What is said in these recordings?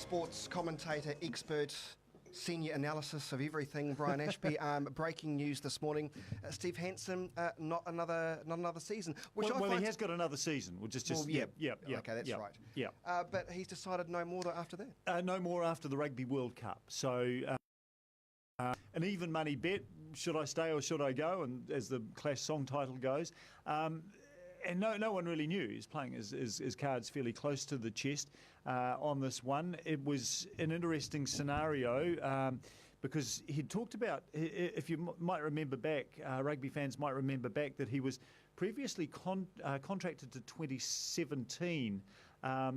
Sports commentator, expert, senior analysis of everything, Brian Ashby. Breaking news this morning: Steve Hanson, not another season. Which well, he has got another season. Which is just yeah. Okay, that's right. Yeah. But he's decided no more after that. No more after the Rugby World Cup. So. An even money bet, should I stay or should I go? And as the Clash song title goes, and no one really knew. He's playing his cards fairly close to the chest on this one. It was an interesting scenario because he'd talked about, if you might remember back, rugby fans might remember back, that he was previously contracted to 2017,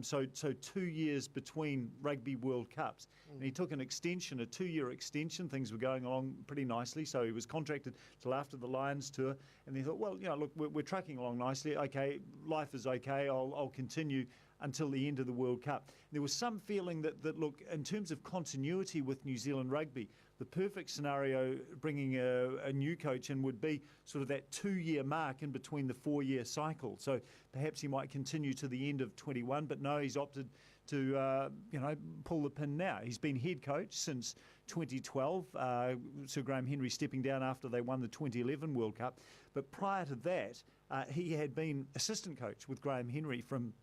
so 2 years between Rugby World Cups. And he took an extension, a 2-year extension. Things were going along pretty nicely, so he was contracted till after the Lions tour. And he thought, well, look, we're tracking along nicely. Okay, life is okay. I'll continue until the end of the World Cup. There was some feeling that look, in terms of continuity with New Zealand rugby, the perfect scenario bringing a new coach in would be sort of that 2-year mark in between the 4-year cycle. So perhaps he might continue to the end of 21, but no, he's opted to pull the pin now. He's been head coach since 2012. Sir Graham Henry stepping down after they won the 2011 World Cup. But prior to that, he had been assistant coach with Graham Henry from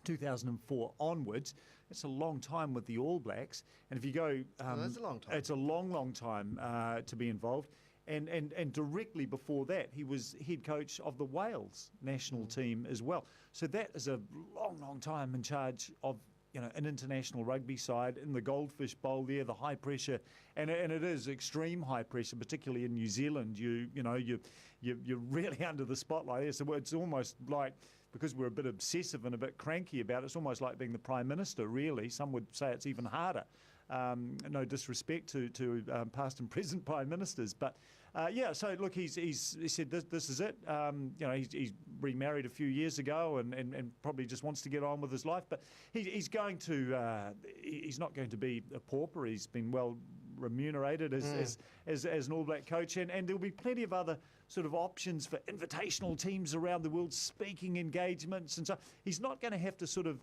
2004 onwards. It's a long time with the All Blacks, and if you go, that's a long time. It's a long time to be involved. And directly before that, he was head coach of the Wales national team as well. So that is a long time in charge of an international rugby side in the Goldfish Bowl there, the high pressure, and it is extreme high pressure, particularly in New Zealand. You're really under the spotlight there. So it's almost like, because we're a bit obsessive and a bit cranky about it, it's almost like being the Prime Minister, really. Some would say it's even harder. No disrespect to past and present Prime Ministers. But, so look, he said this is it. He's remarried a few years ago and probably just wants to get on with his life. But he's not going to be a pauper. He's been well remunerated as an All Black coach, and there'll be plenty of other sort of options for invitational teams around the world, speaking engagements, and so he's not going to have to sort of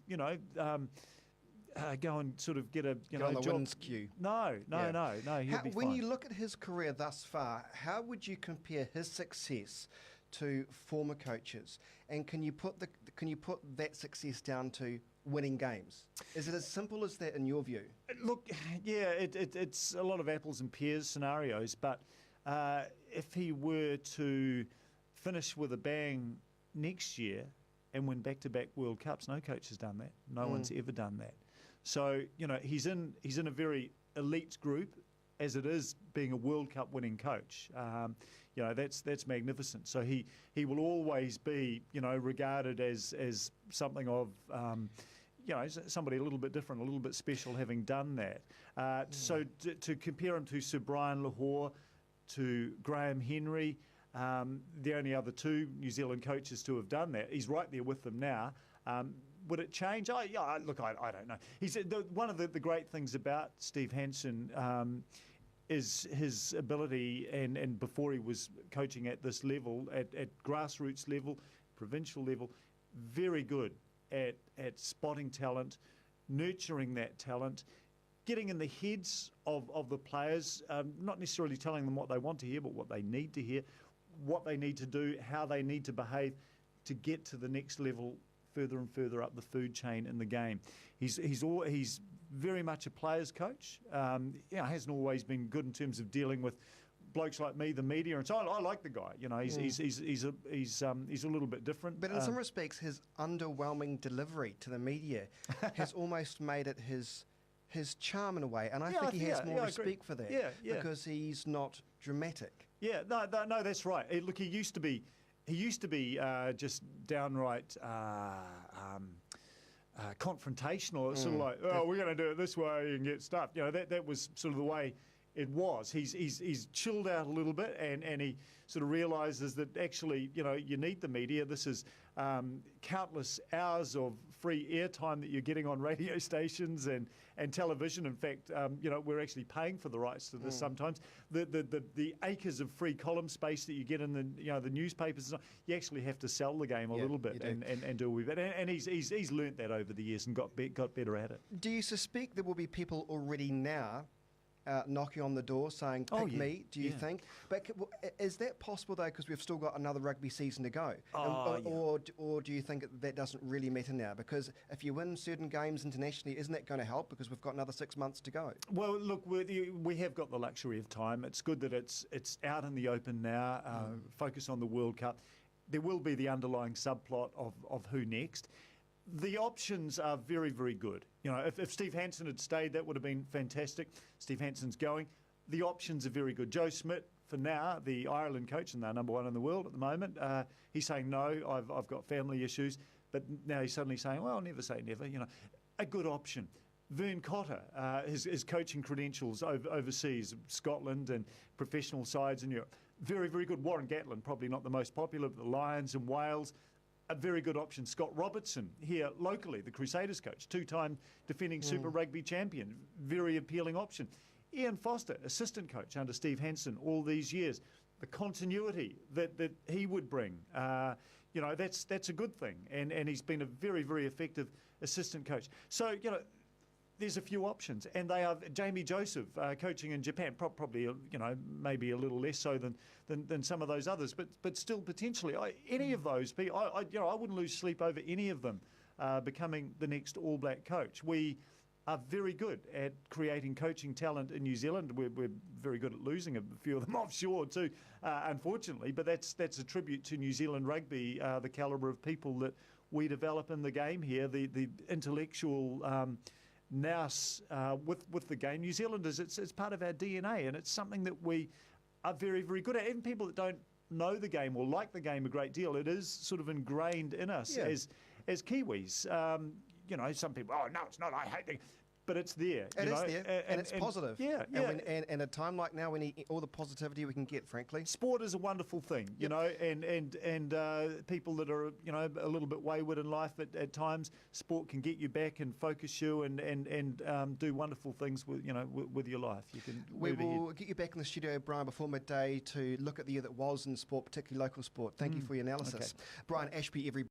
go and sort of get a get on the job. wins queue. No. He'll be when fine. you look at his career thus far, how would you compare his success to former coaches? And can you put that success down to winning games? Is it as simple as that in your view? Look, yeah, it's a lot of apples and pears scenarios, but if he were to finish with a bang next year and win back-to-back World Cups, no coach has done that. No one's ever done that. So, he's in a very elite group, as it is being a World Cup winning coach. That's magnificent. So he will always be, regarded as something of, somebody a little bit different, a little bit special, having done that. So to compare him to Sir Brian Lahore, to Graham Henry, the only other two New Zealand coaches to have done that, he's right there with them now. Would it change? I don't know. He said one of the great things about Steve Hanson is his ability, and before he was coaching at this level, at grassroots level, provincial level, very good at spotting talent, nurturing that talent, getting in the heads of the players, not necessarily telling them what they want to hear, but what they need to hear, what they need to do, how they need to behave to get to the next level, further and further up the food chain in the game. He's very much a player's coach. Hasn't always been good in terms of dealing with blokes like me, the media, and so I like the guy. He's a little bit different. But in some respects, his underwhelming delivery to the media has almost made it his charm in a way, and I think he has more respect for that because he's not dramatic. Yeah, no, that's right. Look, he used to be just downright confrontational. It's sort of like, we're going to do it this way and get stuffed. That was sort of the way it was. He's chilled out a little bit, and he sort of realises that actually, you need the media. This is countless hours of free airtime that you're getting on radio stations and television. In fact, we're actually paying for the rights to this sometimes. The acres of free column space that you get in the newspapers, you actually have to sell the game a little bit and do a wee bit. And he's learnt that over the years and got better at it. Do you suspect there will be people already now knocking on the door saying, pick me, do you think? But is that possible, though, because we've still got another rugby season to go? Or do you think that doesn't really matter now? Because if you win certain games internationally, isn't that going to help because we've got another 6 months to go? Well, look, we have got the luxury of time. It's good that it's out in the open now, focus on the World Cup. There will be the underlying subplot of who next. The options are very, very good. If Steve Hanson had stayed, that would have been fantastic. Steve Hanson's going. The options are very good. Joe Schmidt, for now, the Ireland coach, and they're number one in the world at the moment, he's saying, no, I've got family issues. But now he's suddenly saying, well, never say never. A good option. Vern Cotter, his coaching credentials overseas, Scotland and professional sides in Europe. Very, very good. Warren Gatland, probably not the most popular, but the Lions in Wales, a very good option. Scott Robertson here locally, the Crusaders coach, two-time defending Super Rugby champion, very appealing option. Ian Foster, assistant coach under Steve Hanson all these years. The continuity that he would bring, that's a good thing. And he's been a very, very effective assistant coach. So, there's a few options, and they are Jamie Joseph coaching in Japan, probably maybe a little less so than some of those others, but still potentially any of those. I wouldn't lose sleep over any of them becoming the next All Black coach. We are very good at creating coaching talent in New Zealand. We're very good at losing a few of them offshore too, unfortunately. But that's a tribute to New Zealand rugby, the calibre of people that we develop in the game here, the intellectual. Nous with the game. New Zealanders, it's part of our DNA, and it's something that we are very, very good at. Even people that don't know the game or like the game a great deal, it is sort of ingrained in us as Kiwis. Some people, oh no, it's not. I hate it. But it's there. It is there, and it's positive. Yeah. And a time like now, we need all the positivity we can get, frankly. Sport is a wonderful thing, and people that are, a little bit wayward in life at times, sport can get you back and focus you and do wonderful things with your life. We will get you back in the studio, Brian, before midday to look at the year that was in sport, particularly local sport. Thank you for your analysis. Okay. Brian Ashby, every